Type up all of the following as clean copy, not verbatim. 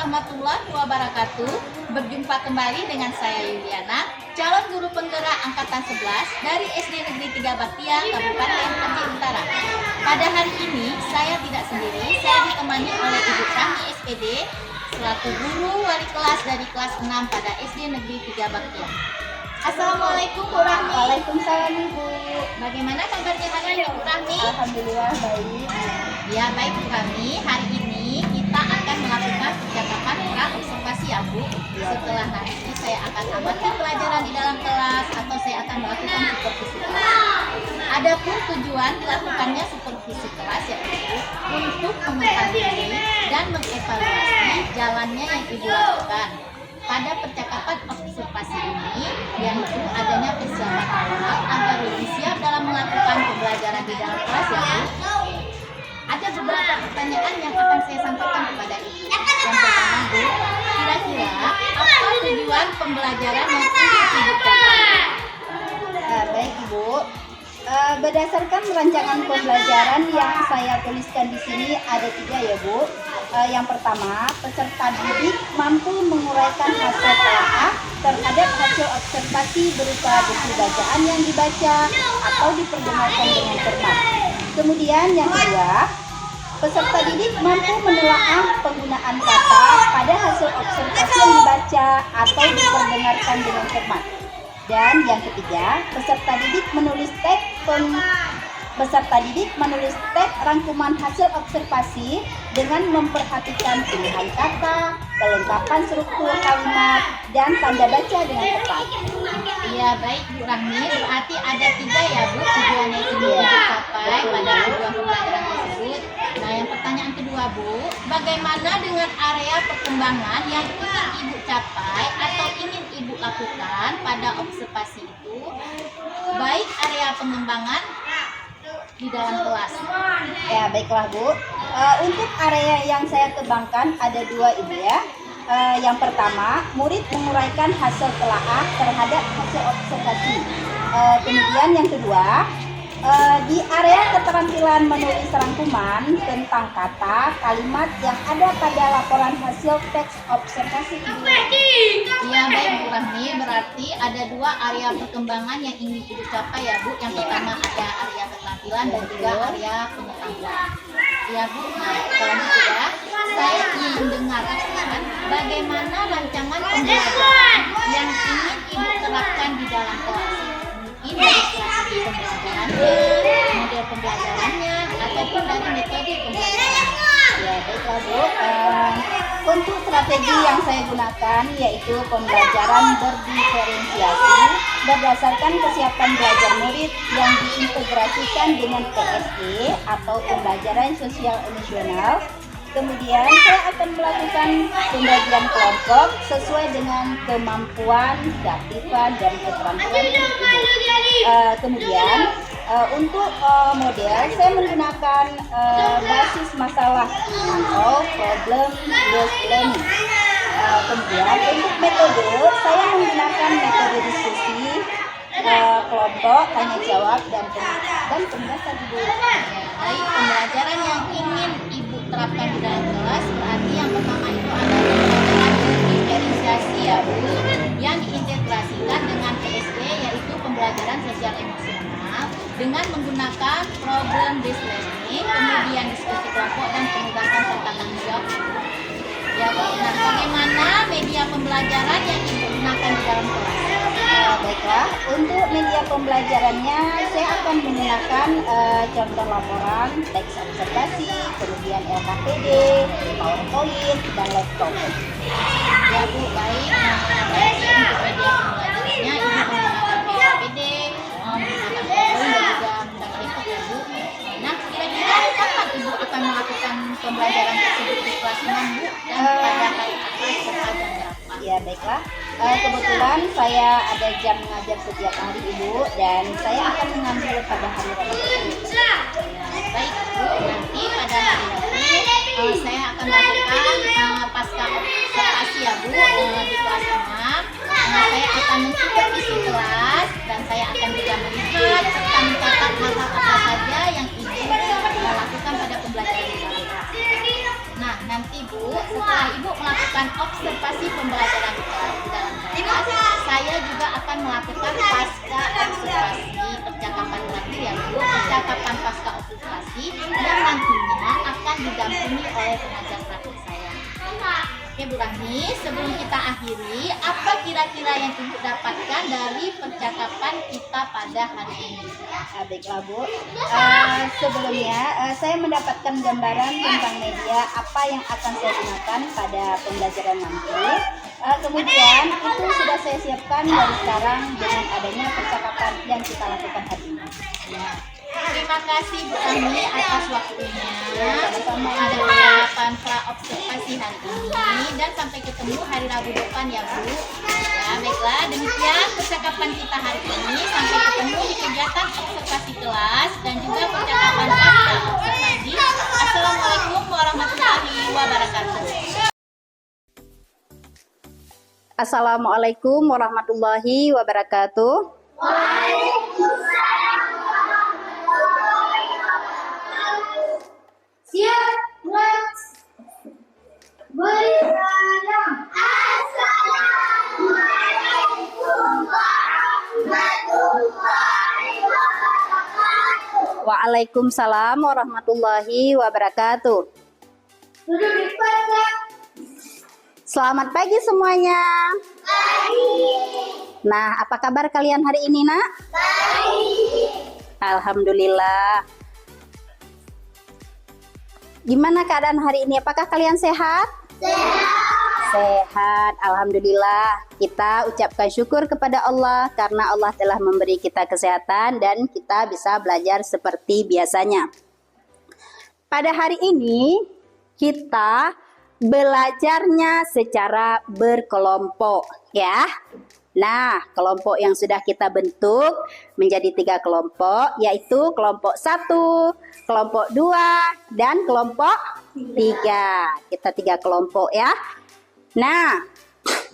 warahmatullahi wabarakatuh. Berjumpa kembali dengan saya Yuliana, calon guru penggerak angkatan 11 dari SD Negeri 3 Baktiang, Kabupaten Aceh Utara. Pada hari ini saya tidak sendiri, saya ditemani oleh Ibu Kami SPD selaku guru wali kelas dari kelas 6 pada SD Negeri 3 Baktiang. Assalamualaikum Bu Rahmi. Waalaikumsalam Ibu. Bagaimana kabarnya hari ini Bu Rahmi? Alhamdulillah baik. Ya baik Bu Rahmi, hari ini kita akan melakukan percakapan pra-observasi ya Bu. Setelah nanti saya akan amati pelajaran di dalam kelas atau saya akan melakukan supervisi kelas. Adapun tujuan dilakukannya supervisi kelas yaitu untuk mengetahui dan mengevaluasi jalannya yang Ibu lakukan. Pada percakapan observasi ini, yaitu adanya persiapan awal agar lebih siap dalam melakukan pembelajaran di dalam kelas ya Bu. Ada beberapa pertanyaan yang akan saya sampaikan kepada Ibu. Yang pertama Bu, kira-kira apa tujuan pembelajaran yang ingin Ibu capai? Baik Ibu. Berdasarkan rancangan pembelajaran yang saya tuliskan di sini ada 3 ya Bu. Yang pertama, peserta didik mampu menguraikan hasil telaah terhadap hasil observasi berupa buku bacaan yang dibaca atau diperdengarkan dengan cermat. Kemudian yang kedua, peserta didik mampu menelaah penggunaan kata pada hasil observasi yang dibaca atau diperdengarkan dengan cermat. Dan yang ketiga, peserta didik menulis teks rangkuman hasil observasi dengan memperhatikan pilihan kata, kelengkapan struktur kalimat, dan tanda baca dengan tepat. Iya baik Bu Rahmi, berarti ada 3 ya Bu tujuan yang ingin Ibu capai pada tujuan pembelajaran tersebut. Nah yang pertanyaan kedua Bu, bagaimana dengan area perkembangan yang ingin Ibu capai atau ingin Ibu lakukan pada observasi itu, baik area pengembangan di dalam kelas? Ya baiklah Bu. Untuk area yang saya kembangkan ada 2 Ibu ya. Yang pertama, murid menguraikan hasil telaah terhadap hasil observasi. Kemudian yang kedua, di area keterampilan menulis rangkuman tentang kata, kalimat yang ada pada laporan hasil teks observasi Ibu. Iya baik Bu Rahmi, berarti ada 2 area perkembangan yang ingin Ibu capai ya Bu. Yang pertama ada area keterampilan dan juga area pengetahuan. Ya Bu, nah selanjutnya saya ingin mendengarkan bagaimana rancangan pembelajaran yang ingin Ibu terapkan di dalam kelas. Mungkin dari strategi pembelajarannya, model pembelajarannya, ataupun dari metode pembelajaran. Ya baiklah Bu. Untuk strategi yang saya gunakan yaitu pembelajaran berdiferensiasi berdasarkan kesiapan belajar murid yang diintegrasikan dengan PSD atau pembelajaran sosial emosional. Kemudian saya akan melakukan pembagian kelompok sesuai dengan kemampuan, keaktifan, dan keterampilan Ibu. Kemudian untuk model saya menggunakan basis masalah atau problem based learning. Kemudian untuk metode saya menggunakan metode diskusi, kelompok, tanya jawab, dan pembahasan Ibu. Baik, pembelajaran yang ingin Ibu terapkan di dalam kelas berarti yang pertama itu adalah pembelajaran diferensiasi ya Bu, yang diintegrasikan dengan PSD yaitu pembelajaran sosial emosional dengan menggunakan problem based learning, kemudian diskusi kelompok dan penugasan serta tanggung jawab. Ya Bu, nah bagaimana media pembelajaran yang Ibu gunakan di dalam kelas? Baiklah, untuk media pembelajarannya saya akan menggunakan contoh laporan, teks observasi, kemudian LKPD, PowerPoint, dan laptop. Ya Bu, baik. Nah, berarti untuk media pembelajarannya Ibu menggunakan LKPD, menggunakan PowerPoint dan juga menggunakan laptop ya Bu. Nah, kira-kira kapan Ibu akan melakukan pembelajaran tersebut di kelas 6 Bu? Dan pada hari apa serta jam berapa? Ya baiklah, kebetulan saya ada jam mengajar setiap hari Ibu dan saya akan mengambil pada hari Rabu. Baik Bu, nanti pada hari Rabu saya akan melakukan pasca observasi ya Bu di kelas 6. Saya akan mensupervisi kelas dan saya akan juga melihat serta mencatat hal-hal apa saja yang Ibu lakukan pada pembelajaran di dalam kelas. Nah nanti Bu, Bu, setelah Ibu melakukan observasi pembelajaran di dalam kelas, saya juga akan melakukan pasca observasi percakapan terakhir ya Bu, percakapan pasca observasi yang nantinya akan didampingi oleh pengajar praktik saya. Oke Bu Rahmi, sebelum kita akhiri, apa kira-kira yang Ibu dapatkan dari percakapan kita pada hari ini? Baiklah Bu, sebelumnya saya mendapatkan gambaran tentang media apa yang akan saya gunakan pada pembelajaran nanti. Kemudian itu sudah saya siapkan dari sekarang dengan adanya percakapan yang kita lakukan hari ini. Ya. Terima kasih Bu Rahmi atas waktunya. Sama-sama. Ada percakapan pra observasi hari ini dan sampai ketemu hari Rabu depan ya Bu. Ya baiklah, demikian percakapan kita hari ini. Sampai ketemu di kegiatan observasi kelas dan juga percakapan pasca observasi. Assalamualaikum warahmatullahi wabarakatuh. Assalamualaikum warahmatullahi wabarakatuh. Siap, bersalam. Assalamualaikum warahmatullahi wabarakatuh. Waalaikumsalam warahmatullahi wabarakatuh. Duduk di kelas. Selamat pagi semuanya. Baik. Nah, apa kabar kalian hari ini, Nak? Baik. Alhamdulillah. Gimana keadaan hari ini? Apakah kalian sehat? Sehat. Sehat, alhamdulillah. Kita ucapkan syukur kepada Allah karena Allah telah memberi kita kesehatan dan kita bisa belajar seperti biasanya. Pada hari ini kita belajarnya secara berkelompok ya. Nah, kelompok yang sudah kita bentuk menjadi 3 kelompok, yaitu kelompok 1, kelompok 2, dan kelompok 3. Kita 3 kelompok ya. Nah,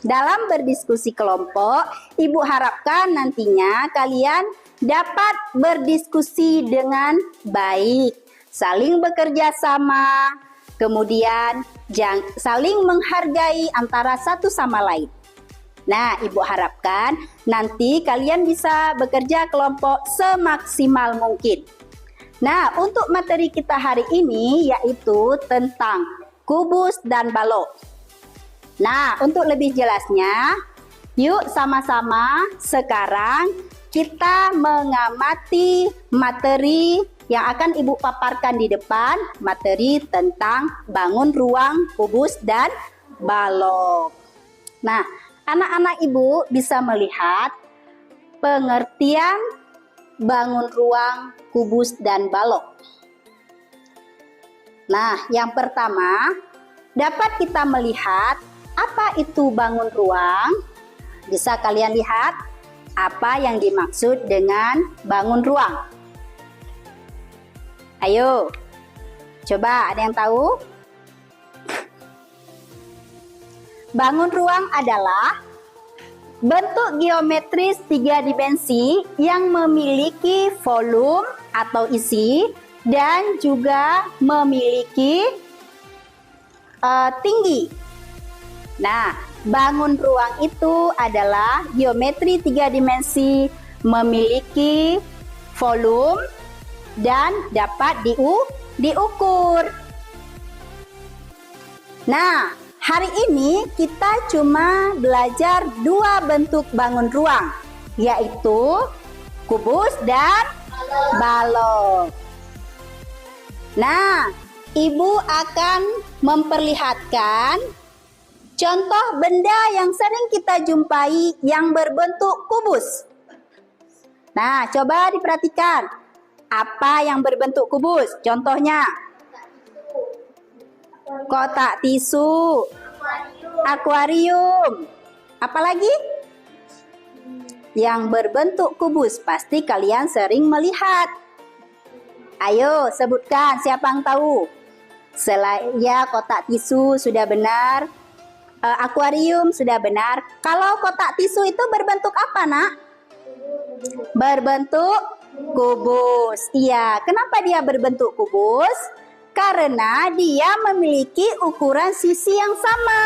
dalam berdiskusi kelompok, Ibu harapkan nantinya kalian dapat berdiskusi dengan baik, saling bekerja sama, kemudian saling menghargai antara satu sama lain. Nah, Ibu harapkan nanti kalian bisa bekerja kelompok semaksimal mungkin. Nah, untuk materi kita hari ini yaitu tentang kubus dan balok. Nah, untuk lebih jelasnya, yuk sama-sama sekarang kita mengamati materi yang akan Ibu paparkan di depan, materi tentang bangun ruang, kubus, dan balok. Nah, anak-anak Ibu bisa melihat pengertian bangun ruang, kubus, dan balok. Nah, yang pertama, dapat kita melihat apa itu bangun ruang. Bisa kalian lihat apa yang dimaksud dengan bangun ruang? Ayo, coba ada yang tahu? Bangun ruang adalah bentuk geometris 3 dimensi yang memiliki volume atau isi dan juga memiliki tinggi. Nah, bangun ruang itu adalah geometri 3 dimensi memiliki volume dan dapat diukur. Nah, hari ini kita cuma belajar 2 bentuk bangun ruang, yaitu kubus dan balok. Nah, Ibu akan memperlihatkan contoh benda yang sering kita jumpai yang berbentuk kubus. Nah, coba diperhatikan. Apa yang berbentuk kubus? Contohnya, kotak tisu, akuarium. Apalagi? Yang berbentuk kubus pasti kalian sering melihat. Ayo sebutkan siapa yang tahu. Selain ya kotak tisu sudah benar, akuarium sudah benar. Kalau kotak tisu itu berbentuk apa, Nak? Berbentuk kubus. Iya, kenapa dia berbentuk kubus? Karena dia memiliki ukuran sisi yang sama.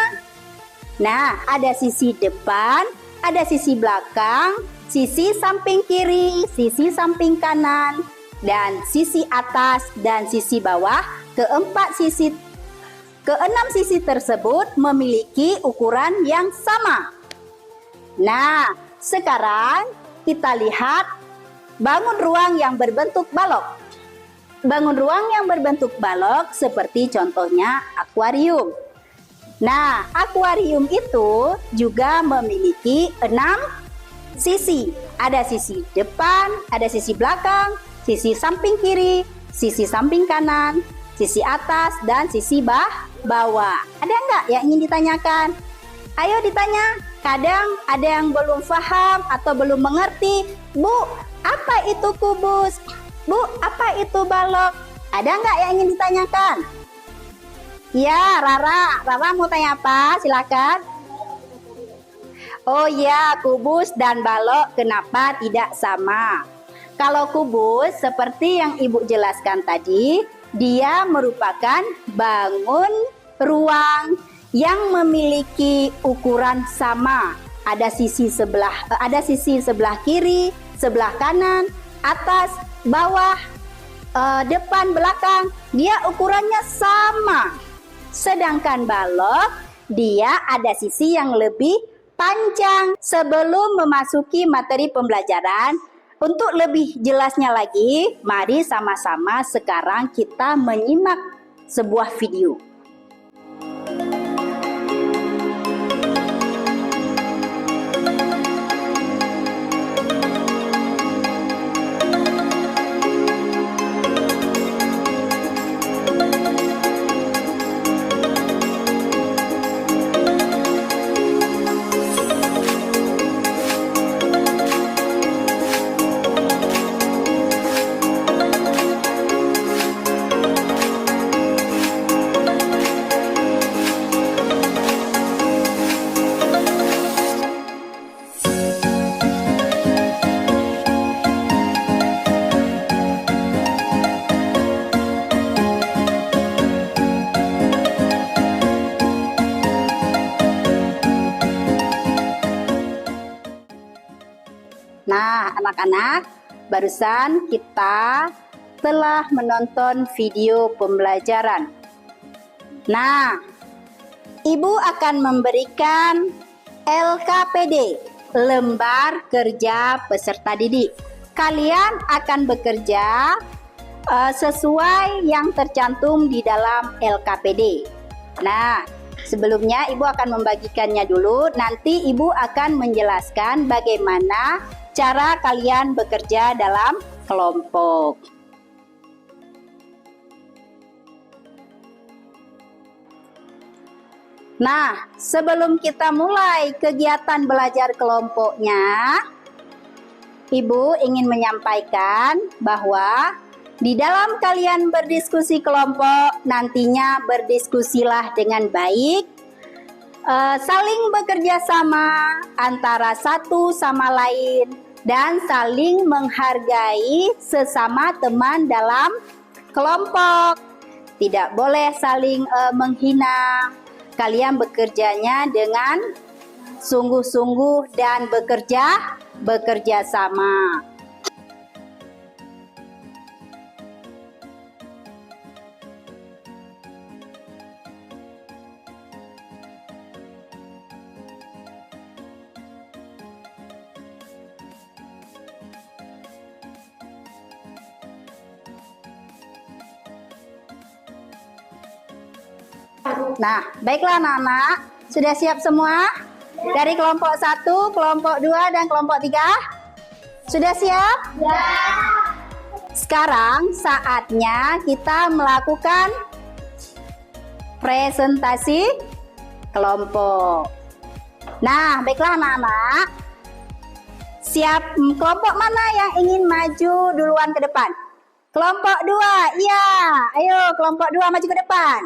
Nah, ada sisi depan, ada sisi belakang, sisi samping kiri, sisi samping kanan, dan sisi atas dan sisi bawah. Keenam sisi tersebut memiliki ukuran yang sama. Nah, sekarang kita lihat bangun ruang yang berbentuk balok. Bangun ruang yang berbentuk balok seperti contohnya akuarium. Nah, akuarium itu juga memiliki 6 sisi. Ada sisi depan, ada sisi belakang, sisi samping kiri, sisi samping kanan, sisi atas, dan sisi bawah. Ada nggak yang ingin ditanyakan? Ayo ditanya. Kadang ada yang belum paham atau belum mengerti. Bu, apa itu kubus? Bu, apa itu balok? Ada nggak yang ingin ditanyakan? Ya, Rara. Rara mau tanya apa? Silakan. Oh ya, kubus dan balok kenapa tidak sama? Kalau kubus, seperti yang Ibu jelaskan tadi, dia merupakan bangun ruang yang memiliki ukuran sama. Ada sisi sebelah kiri, sebelah kanan, atas, bawah, depan, belakang. Dia ukurannya sama. Sedangkan balok, dia ada sisi yang lebih panjang. Sebelum memasuki materi pembelajaran, untuk lebih jelasnya lagi, mari sama-sama sekarang kita menyimak sebuah video. Nah, anak-anak, barusan kita telah menonton video pembelajaran. Nah, Ibu akan memberikan LKPD, lembar kerja peserta didik. Kalian akan bekerja sesuai yang tercantum di dalam LKPD. Nah, sebelumnya Ibu akan membagikannya dulu, nanti Ibu akan menjelaskan bagaimana cara kalian bekerja dalam kelompok. Nah, sebelum kita mulai kegiatan belajar kelompoknya, Ibu ingin menyampaikan bahwa di dalam kalian berdiskusi kelompok, nantinya berdiskusilah dengan baik, saling bekerja sama antara satu sama lain, dan saling menghargai sesama teman dalam kelompok. Tidak boleh saling menghina. Kalian bekerjanya dengan sungguh-sungguh dan bekerja sama. Nah, baiklah anak-anak, sudah siap semua? Dari kelompok 1, kelompok 2, dan kelompok 3? Sudah siap? Ya. Sekarang saatnya kita melakukan presentasi kelompok. Nah, baiklah anak-anak. Siap, kelompok mana yang ingin maju duluan ke depan? Kelompok 2, iya. Ayo, kelompok 2 maju ke depan.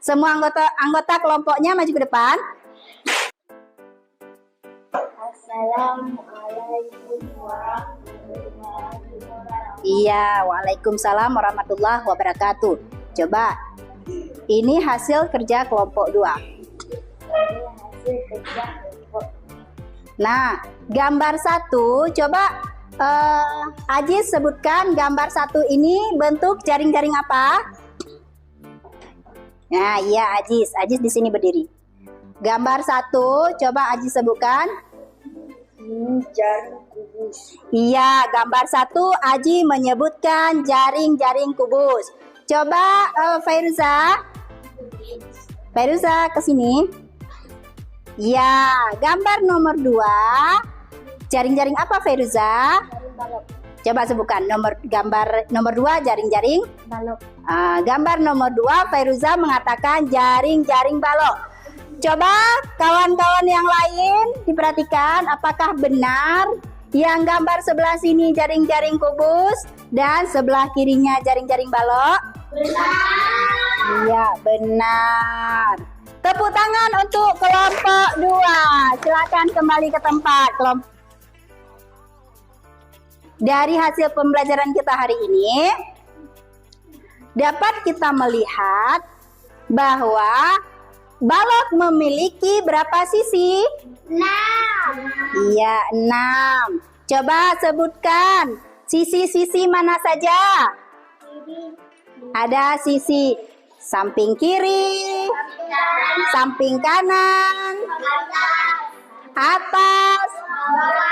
Semua anggota kelompoknya maju ke depan. Assalamualaikum warahmatullahi wabarakatuh. Iya, waalaikumsalam warahmatullahi wabarakatuh. coba. Ini hasil kerja kelompok 2. Hasil kerja kelompok. Nah, gambar 1, coba Ajis sebutkan gambar 1 ini bentuk jaring-jaring apa? Nah, iya Ajis di sini berdiri. Gambar 1, coba Ajis sebutkan. Jaring kubus. Iya, gambar 1 Aji menyebutkan jaring-jaring kubus. Coba Fairuza ke sini. Iya, gambar nomor 2. Jaring-jaring apa Fairuza? Jaring balok. Coba sebutkan gambar nomor 2 jaring-jaring. Balok. Gambar nomor 2 Fairuza mengatakan jaring-jaring balok. Coba kawan-kawan yang lain diperhatikan apakah benar yang gambar sebelah sini jaring-jaring kubus dan sebelah kirinya jaring-jaring balok? Benar. Iya, benar. Tepuk tangan untuk kelompok 2. Silakan kembali ke tempat. Dari hasil pembelajaran kita hari ini, dapat kita melihat bahwa balok memiliki berapa sisi? 6. Iya, 6. Coba sebutkan sisi-sisi mana saja? Ada sisi samping kiri, samping kanan, atas,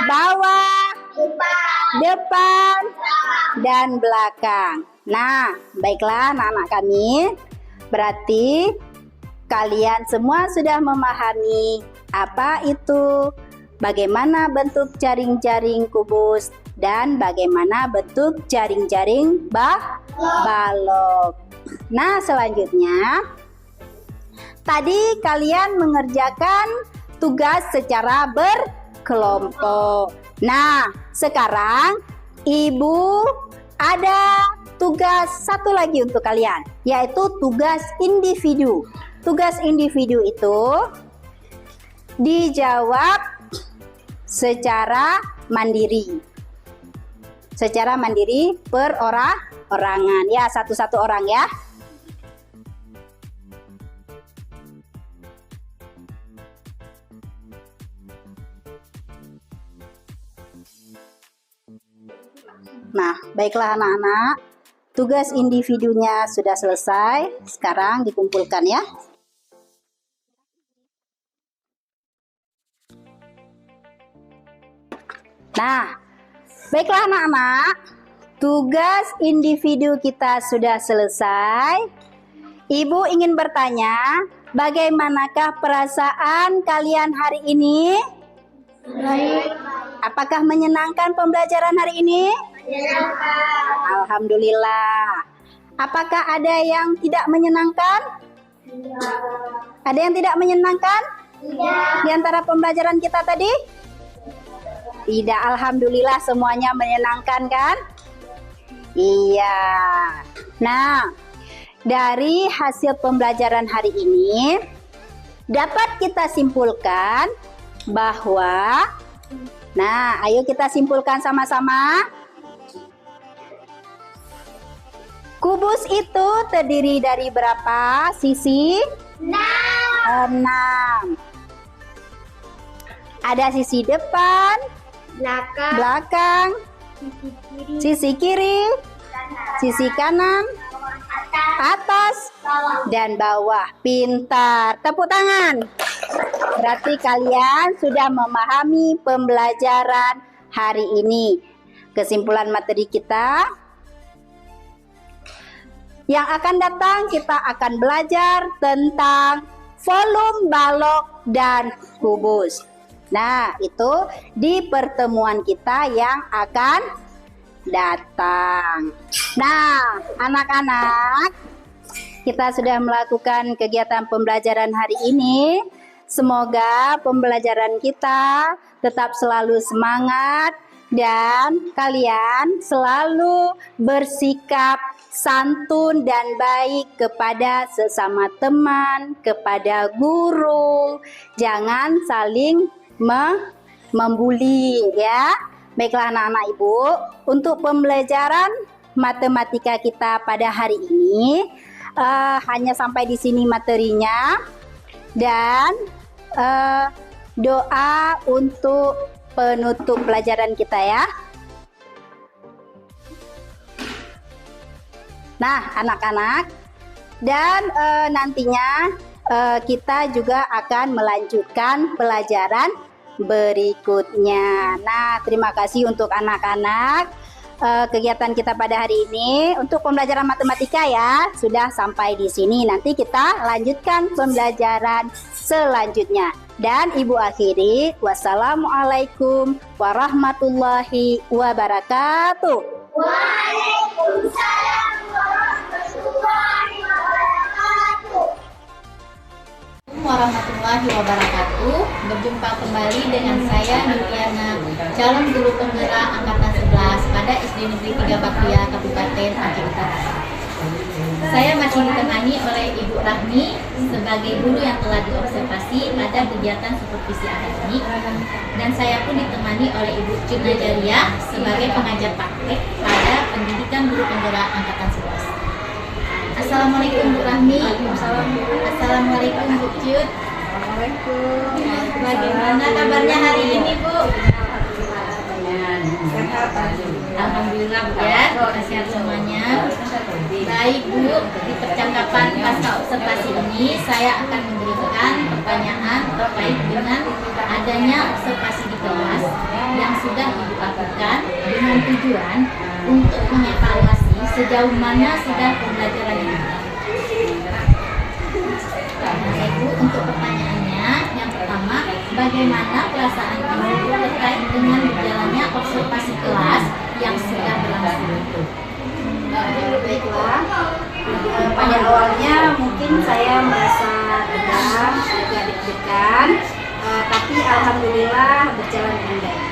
bawah, depan, dan belakang. Nah, baiklah anak-anak kami. Berarti kalian semua sudah memahami apa itu, bagaimana bentuk jaring-jaring kubus, dan bagaimana bentuk jaring-jaring balok. Nah, selanjutnya, tadi kalian mengerjakan tugas secara berkelompok. Nah, sekarang Ibu ada tugas satu lagi untuk kalian, yaitu tugas individu. Tugas individu itu dijawab secara mandiri. Secara mandiri per orangan. Ya, satu-satu orang ya. Nah, baiklah anak-anak. Tugas individunya sudah selesai. Sekarang dikumpulkan ya. Nah, baiklah anak-anak, tugas individu kita sudah selesai. Ibu ingin bertanya, bagaimanakah perasaan kalian hari ini? Baik. Apakah menyenangkan pembelajaran hari ini? Alhamdulillah. Apakah ada yang tidak menyenangkan? Ada yang tidak menyenangkan? Di antara pembelajaran kita tadi? Tidak, alhamdulillah semuanya menyenangkan kan? Iya. Nah, dari hasil pembelajaran hari ini dapat kita simpulkan bahwa, nah, ayo kita simpulkan sama-sama. Kubus itu terdiri dari berapa sisi? 6. Ada sisi depan, belakang, sisi kiri, sisi kanan, atas, dan bawah. Pintar. Tepuk tangan. Berarti kalian sudah memahami pembelajaran hari ini. Kesimpulan materi kita, yang akan datang kita akan belajar tentang volume balok dan kubus. Nah, itu di pertemuan kita yang akan datang. Nah, anak-anak, kita sudah melakukan kegiatan pembelajaran hari ini. Semoga pembelajaran kita tetap selalu semangat dan kalian selalu bersikap santun dan baik kepada sesama teman, kepada guru. Jangan saling membuli ya. Baiklah anak-anak Ibu, untuk pembelajaran matematika kita pada hari ini hanya sampai di sini materinya, dan doa untuk penutup pelajaran kita ya. Nah, anak-anak, dan nantinya kita juga akan melanjutkan pelajaran berikutnya. Nah, terima kasih untuk anak-anak. Kegiatan kita pada hari ini untuk pembelajaran matematika ya sudah sampai di sini. Nanti kita lanjutkan pembelajaran selanjutnya. Dan Ibu akhiri, wassalamualaikum warahmatullahi wabarakatuh. Waalaikumsalam warahmatullahi wabarakatuh. Warahmatullahi wabarakatuh. Berjumpa kembali dengan saya Nurliana, calon guru penggerak angkatan 11 pada SD Negeri 3 Bakria, Kabupaten Aceh Utara. Saya masih ditemani oleh Ibu Rahmi sebagai guru yang telah diobservasi pada kegiatan supervisi akademik, dan saya pun ditemani oleh Ibu Cut Najariah sebagai pengajar praktek pada pendidikan guru penggerak angkatan 11. Assalamualaikum Bu Rahmi. Assalamualaikum Bu Cut. Bagaimana kabarnya hari ini Bu? Alhamdulillah Bu ya, sehat semuanya. Baik Bu, di percakapan pasca observasi ini saya akan memberikan pertanyaan terkait dengan adanya observasi di kelas yang sudah Ibu lakukan dengan tujuan untuk mengevaluasi sejauh mana sudah pembelajaran ini. Nah, Ibu, untuk pertanyaannya, yang pertama, bagaimana perasaan Ibu terkait dengan berjalannya observasi kelas yang sudah berlangsung? Baiklah, pada awalnya mungkin saya merasa tegang, agak deg-degan, tapi alhamdulillah berjalan dengan baik.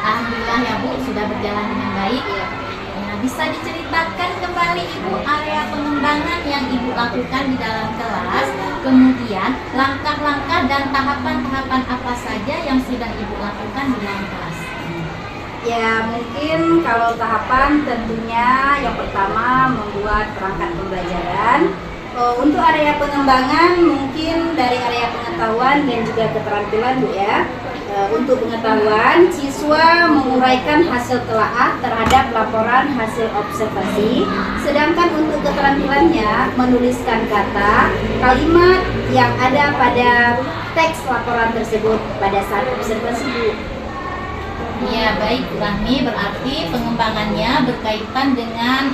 Alhamdulillah ya Bu, sudah berjalan dengan baik. Nah, bisa diceritakan kembali Ibu area pengembangan yang Ibu lakukan di dalam kelas, kemudian langkah-langkah dan tahapan-tahapan apa saja yang sudah Ibu lakukan di dalam kelas? Ya, mungkin kalau tahapan tentunya yang pertama membuat perangkat pembelajaran. Untuk area pengembangan mungkin dari area pengetahuan dan juga keterampilan Bu ya. Untuk pengetahuan, siswa menguraikan hasil telaah terhadap laporan hasil observasi, sedangkan untuk keterampilannya menuliskan kata, kalimat yang ada pada teks laporan tersebut pada saat observasi Bu. Ya baik Bu Rahmi, berarti pengembangannya berkaitan dengan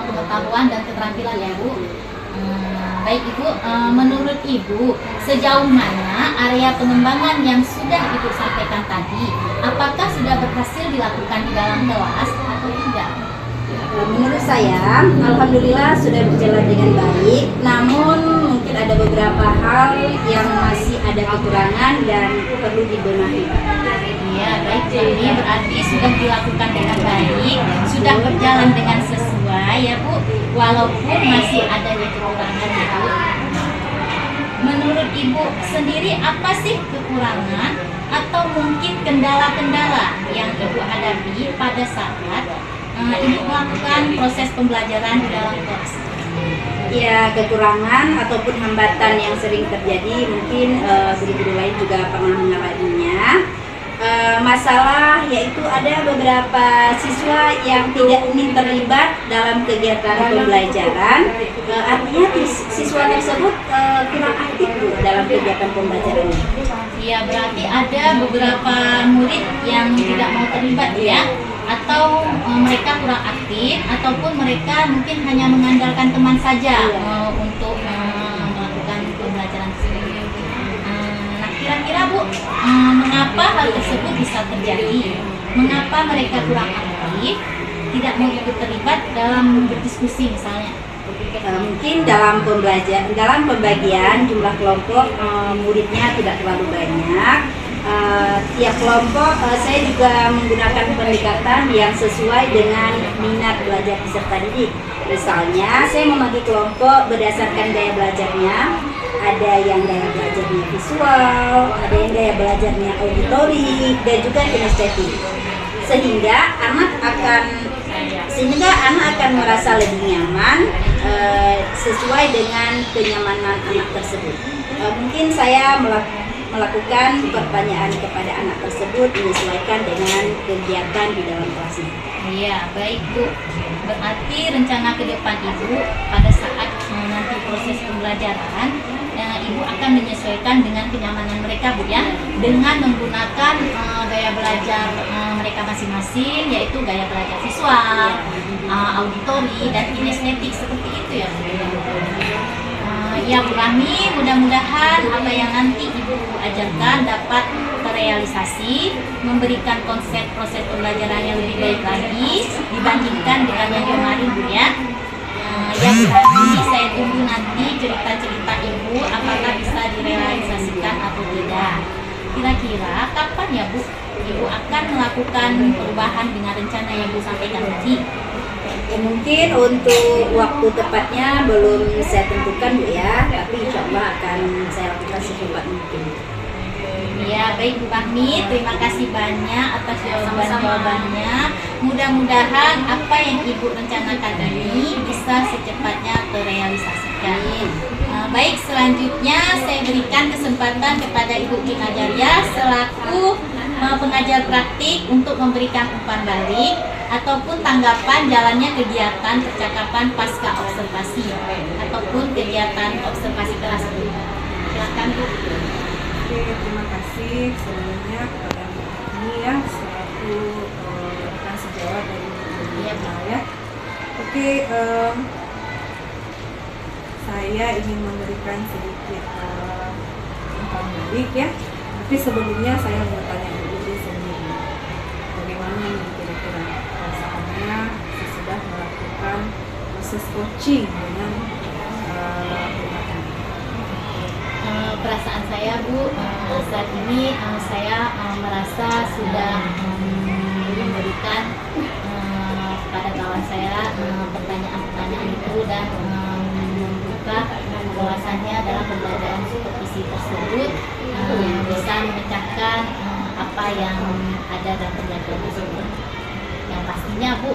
pengetahuan dan keterampilan ya Bu. Baik Ibu, menurut Ibu sejauh mana area pengembangan yang sudah Ibu sampaikan tadi, apakah sudah berhasil dilakukan di dalam kelas atau tidak? Menurut saya, alhamdulillah sudah berjalan dengan baik, namun mungkin ada beberapa hal yang masih ada kekurangan dan perlu dibenahi. Ya baik, jadi berarti sudah dilakukan dengan baik, sudah berjalan dengan sesuai ya Bu, walaupun masih ada kekurangan ya Bu. Menurut Ibu sendiri apa sih kekurangan atau mungkin kendala-kendala yang Ibu hadapi pada saat Ibu melakukan proses pembelajaran di dalam kelas? Ya, kekurangan ataupun hambatan yang sering terjadi mungkin guru-guru lain juga pernah mengalaminya. Masalah yaitu ada beberapa siswa yang tidak ingin terlibat dalam kegiatan pembelajaran, artinya siswa tersebut kurang aktif Bu dalam kegiatan pembelajaran. Iya, berarti ada beberapa murid yang tidak mau terlibat ya, atau mereka kurang aktif, ataupun mereka mungkin hanya mengandalkan teman saja untuk melakukan pembelajaran tersebut. Nah, kira-kira Bu, mengapa hal tersebut bisa terjadi? Mengapa mereka kurang aktif, tidak mau ikut terlibat dalam berdiskusi misalnya? Mungkin dalam pembagian jumlah kelompok muridnya tidak terlalu banyak. Tiap kelompok saya juga menggunakan pendekatan yang sesuai dengan minat belajar peserta didik. Misalnya saya membagi kelompok berdasarkan gaya belajarnya. Ada yang gaya belajarnya visual, ada yang gaya belajarnya auditorik, dan juga kinestetik. Sehingga anak akan merasa lebih nyaman sesuai dengan kenyamanan anak tersebut. Mungkin saya melakukan pertanyaan kepada anak tersebut menyesuaikan dengan kegiatan di dalam kelasnya. Iya, baik Bu. Berarti rencana ke depan Ibu pada saat nanti proses pembelajaran, Ibu akan menyesuaikan dengan kenyamanan mereka Bu ya, dengan menggunakan gaya belajar mereka masing-masing, yaitu gaya belajar visual, auditori, dan kinestetik seperti itu ya Bu. Ya Bu Rahmi, mudah-mudahan apa yang nanti Ibu ajarkan dapat terrealisasi, memberikan konsep proses pembelajaran yang lebih baik lagi dibandingkan dengan yang kemarin Bu ya. Ya Bu Rahmi, saya tunggu nanti cerita-cerita Ibu apakah bisa direalisasikan atau tidak. Kira-kira kapan ya Bu Ibu akan melakukan perubahan dengan rencana yang Ibu sampaikan tadi? Ya, mungkin untuk waktu tepatnya belum saya tentukan Bu ya, tapi insya Allah akan saya lakukan secepat mungkin. Ya, baik Bu Rahmi, terima kasih banyak atas jawaban-jawabannya. Mudah-mudahan apa yang Ibu rencanakan ini bisa secepatnya terrealisasikan. Baik, selanjutnya saya berikan kesempatan kepada Ibu Tina Jaria selaku pengajar praktik untuk memberikan umpan balik ataupun tanggapan jalannya kegiatan percakapan pasca observasi ataupun kegiatan observasi kelas. Silakan Bu. Oke, terima kasih sebelumnya kepada ini ya selaku rekan sejawat dari ya. Oke, saya ingin memberikan sedikit umpan balik ya. Tapi sebelumnya saya mau tanya dulu sendiri, bagaimana nih kira-kira perasaannya sesudah melakukan proses coaching dengan Perasaan saya Bu, saat ini saya merasa sudah memberikan pada kawan saya pertanyaan-pertanyaan itu dan membuka wawasannya dalam pembelajaran supervisi tersebut bisa memecahkan apa yang ada dalam pembelajaran tersebut. Yang pastinya Bu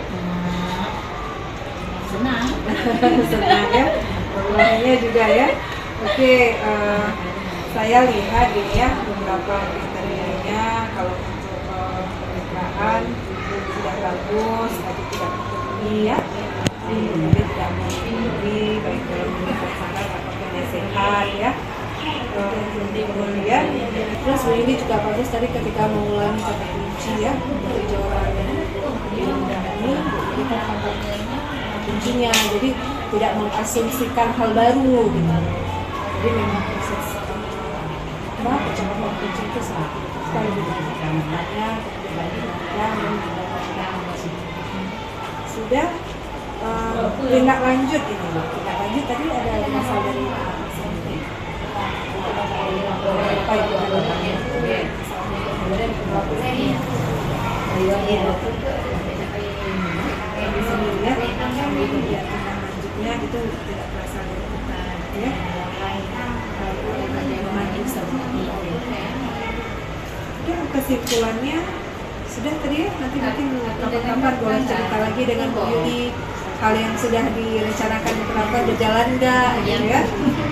senang. senang ya, peluangnya juga ya. Oke, saya lihat ini ya beberapa kriterianya. Kalau untuk pemitraan sudah bagus, tapi tidak terpenuhi ya. Tapi tidak memenuhi baik dalam bentuk sangat ataupun sehat ya. Kemudian terus ini juga bagus tadi ketika mengulangi kata kunci ya dari jawaban ini kuncinya, jadi tidak mengasumsikan hal baru gitu. Jadi memang proses percakapan kunci itu sekali dilakukan makanya sudah tindak lanjut ini tindak lanjut tadi ada berasal dari apa itu di sini ya kegiatan lanjutnya itu tidak berasal dari kita ya. Oke, kesimpulannya sudah tadi ya, nanti mungkin kapan-kapan boleh cerita lagi dengan Bu Yudi hal yang sudah direncanakan diterapkan berjalan enggak gitu ya,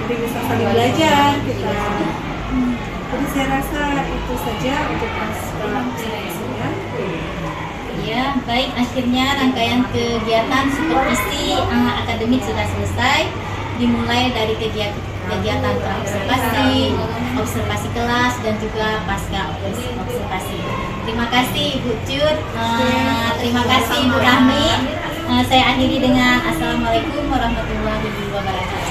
jadi bisa saling belajar kita. Jadi saya rasa itu saja untuk observasinya. Ya, baik, akhirnya rangkaian kegiatan supervisi akademik sudah selesai, dimulai dari kegiatan praobservasi, observasi kelas, dan juga pasca observasi. Terima kasih Ibu Cut, terima kasih Ibu Rahmi. Saya akhiri dengan Assalamualaikum warahmatullahi wabarakatuh.